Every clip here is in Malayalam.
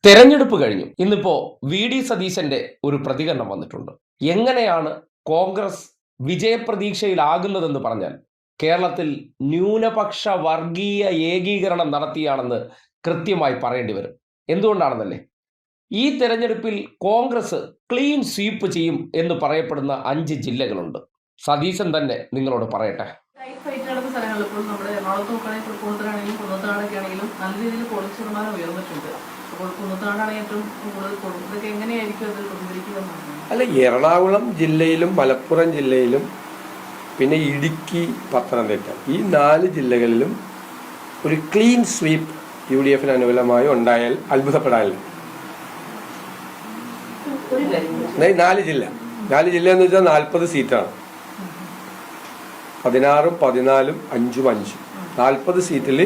തെരഞ്ഞെടുപ്പ് കഴിഞ്ഞു. ഇന്നിപ്പോ വി.ഡി. സതീശന്റെ ഒരു പ്രതികരണം വന്നിട്ടുണ്ട്. എങ്ങനെയാണ് കോൺഗ്രസ് വിജയപ്രതീക്ഷയിലാകുന്നതെന്ന് പറഞ്ഞാൽ കേരളത്തിൽ ന്യൂനപക്ഷ വർഗീയ ഏകീകരണം നടത്തിയാണെന്ന് കൃത്യമായി പറയേണ്ടി വരും. എന്തുകൊണ്ടാണെന്നല്ലേ, ഈ തെരഞ്ഞെടുപ്പിൽ കോൺഗ്രസ് ക്ലീൻ സ്വീപ്പ് ചെയ്യും എന്ന് പറയപ്പെടുന്ന 5 ജില്ലകളുണ്ട്. സതീശൻ തന്നെ നിങ്ങളോട് പറയട്ടെ. ഫൈറ്റ് നടന്ന സ്ഥലങ്ങളിൽ ഇപ്പോൾ നമ്മുടെ എറണാകുളത്ത് നോക്കുകയാണെങ്കിൽ തൃപ്പൂണിത്തറാണെങ്കിലും കുന്നത്താടൊക്കെ ആണെങ്കിലും നല്ല രീതിയിൽ പോളിംഗ് ശതമാനം ഉയർന്നിട്ടുണ്ട്. അപ്പോൾ കുന്നത്താടാണ് ഏറ്റവും കൂടുതൽ ഇതൊക്കെ എങ്ങനെയായിരിക്കും അത് പ്രതികരിക്കുക? അല്ല, എറണാകുളം ജില്ലയിലും മലപ്പുറം ജില്ലയിലും പിന്നെ ഇടുക്കി, പത്തനംതിട്ട, ഈ 4 ജില്ലകളിലും ഒരു ക്ലീൻ സ്വീപ്പ് UDF അനുകൂലമായി ഉണ്ടായാൽ അത്ഭുതപ്പെടാനില്ല. 4 ജില്ല എന്ന് വെച്ചാൽ 40 സീറ്റാണ്. 16, 14, 5, 5 40 സീറ്റിൽ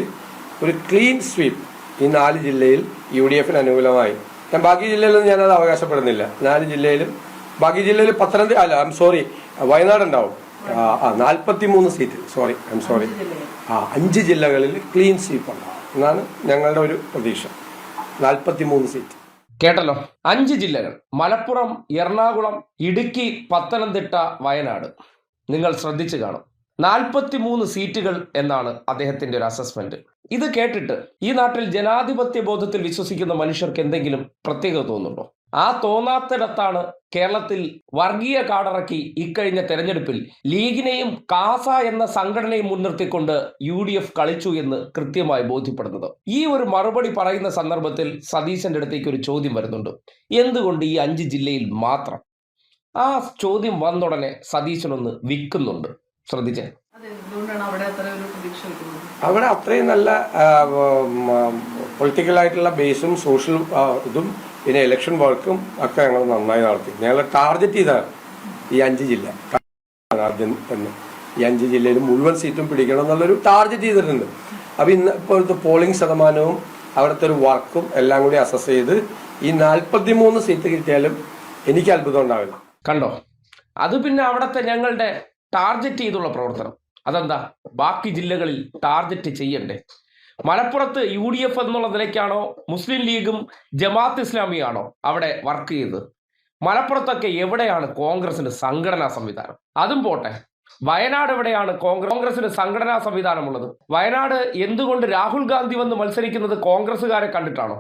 ഒരു ക്ലീൻ സ്വീപ്പ് ഈ 4 ജില്ലയിൽ UDF അനുകൂലമായി. ഞാൻ ബാക്കി ജില്ലയിലൊന്നും ഞാനത് അവകാശപ്പെടുന്നില്ല. 4 ജില്ലയിലും ബാക്കി ജില്ലയിൽ പത്തനംതിട്ട അല്ല, വയനാട് ഉണ്ടാവും. 43 സീറ്റ്, 5 ജില്ലകളിൽ ക്ലീൻ സ്വീപ്പ് ഉണ്ടാവും എന്നാണ് ഞങ്ങളുടെ ഒരു പ്രതീക്ഷ. 43 സീറ്റ് കേട്ടല്ലോ. 5 ജില്ലകൾ: മലപ്പുറം, എറണാകുളം, ഇടുക്കി, പത്തനംതിട്ട, വയനാട്. നിങ്ങൾ ശ്രദ്ധിച്ചു കാണും. 43 സീറ്റുകൾ എന്നാണ് അദ്ദേഹത്തിന്റെ ഒരു അസസ്മെന്റ്. ഇത് കേട്ടിട്ട് ഈ നാട്ടിൽ ജനാധിപത്യ ബോധത്തിൽ വിശ്വസിക്കുന്ന മനുഷ്യർക്ക് എന്തെങ്കിലും പ്രത്യേകത തോന്നുന്നുണ്ടോ? ആ തോന്നാത്തിടത്താണ് കേരളത്തിൽ വർഗീയ കാടിറക്കി ഇക്കഴിഞ്ഞ തെരഞ്ഞെടുപ്പിൽ ലീഗിനെയും കാസ എന്ന സംഘടനയും മുൻനിർത്തിക്കൊണ്ട് UDF കളിച്ചു എന്ന് കൃത്യമായി ബോധ്യപ്പെടുന്നത്. ഈ ഒരു മറുപടി പറയുന്ന സന്ദർഭത്തിൽ സതീശന്റെ അടുത്തേക്ക് ഒരു ചോദ്യം വരുന്നുണ്ട്. എന്തുകൊണ്ട് ഈ 5 ജില്ലയിൽ മാത്രം? ആ ചോദ്യം വന്നുടനെ സതീശനൊന്ന് വിൽക്കുന്നുണ്ട്. ശ്രദ്ധിച്ചേ. അവിടെ അത്രയും നല്ല പൊളിറ്റിക്കലായിട്ടുള്ള ബേസും സോഷ്യൽ ഇതും പിന്നെ ഇലക്ഷൻ വർക്കും ഒക്കെ ഞങ്ങൾ നന്നായി നടത്തി. ഞങ്ങൾ ടാർഗറ്റ് ചെയ്താണ് ഈ 5 ജില്ല. ആദ്യം തന്നെ ഈ 5 ജില്ലയിൽ മുഴുവൻ സീറ്റും പിടിക്കണം എന്നുള്ളൊരു ടാർഗറ്റ് ചെയ്തിട്ടുണ്ട്. അപ്പം ഇപ്പോഴത്തെ പോളിംഗ് ശതമാനവും അവിടുത്തെ ഒരു വർക്കും എല്ലാം കൂടി അസസ് ചെയ്ത് ഈ 43 സീറ്റ് കിട്ടിയാലും എനിക്ക് അത്ഭുതം ഉണ്ടാവില്ല. കണ്ടോ? അത് പിന്നെ അവിടുത്തെ ഞങ്ങളുടെ ടാർഗറ്റ് ചെയ്തുള്ള പ്രവർത്തനം. അതെന്താ ബാക്കി ജില്ലകളിൽ ടാർഗറ്റ് ചെയ്യണ്ടേ? മലപ്പുറത്ത് UDF എന്നുള്ള നിലയ്ക്കാണോ മുസ്ലിം ലീഗും ജമാഅത്ത് ഇസ്ലാമിയാണോ അവിടെ വർക്ക് ചെയ്തത്? മലപ്പുറത്തൊക്കെ എവിടെയാണ് കോൺഗ്രസിന് സംഘടനാ സംവിധാനം? അതും പോട്ടെ, വയനാട് എവിടെയാണ് കോൺഗ്രസിന് സംഘടനാ സംവിധാനമുള്ളത്? വയനാട് എന്തുകൊണ്ട് രാഹുൽ ഗാന്ധി വന്ന് മത്സരിക്കുന്നത് കോൺഗ്രസ്സുകാരെ കണ്ടിട്ടാണോ?